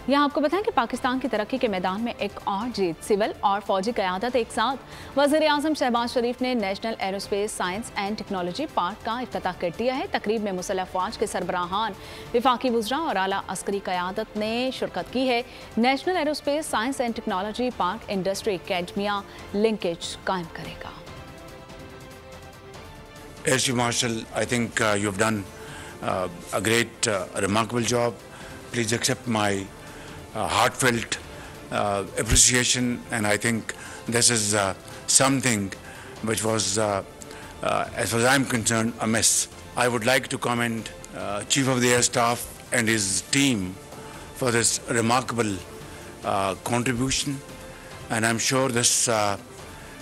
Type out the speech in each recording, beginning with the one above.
यहाँ आपको बताएं कि पाकिस्तान की तरक्की के मैदान में एक और जीत, सिविल और फौजी क़यादत एक साथ। वज़ीर आज़म शहबाज शरीफ ने national aerospace science and technology park का इफ्तिताह कर दिया है। तकरीब में मुसल्लह फ़ौज के सरबराहान, विफाकी वज़रा और आला अस्करी क़यादत ने शिरकत की है। National aerospace science and technology park industry academia linkage कायम करेगा। Air Chief Marshal, I think you have done a great, remarkable job. Please accept my heartfelt appreciation, and I think this is something which was, as far as I'm concerned, a miss. I would like to commend Chief of the Air Staff and his team for this remarkable contribution, and I'm sure this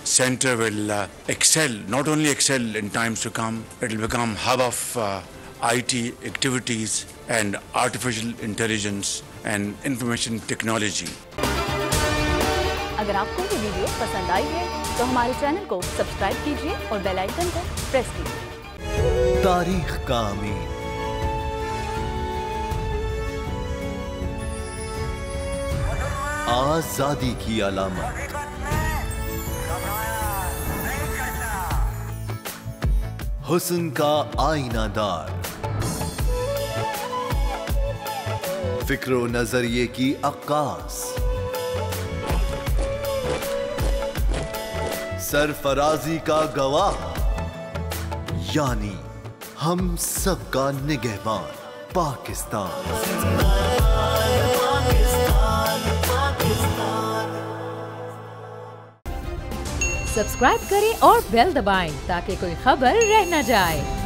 center will excel, not only excel in times to come, it will become hub of IT activities and artificial intelligence and information technology. अगर आपको ये video पसंद आई है तो हमारे channel को subscribe कीजिए और बेल आइकन को प्रेस कीजिए। तारीख का अमीन, आजादी की अलामत, हुस्न का आईनादार, फिक्र व नजरिए की अक्कास, सरफराजी का गवाह, यानी हम सबका निगहबान पाकिस्तान। सब्सक्राइब करें और बेल दबाएं ताकि कोई खबर रह न जाए।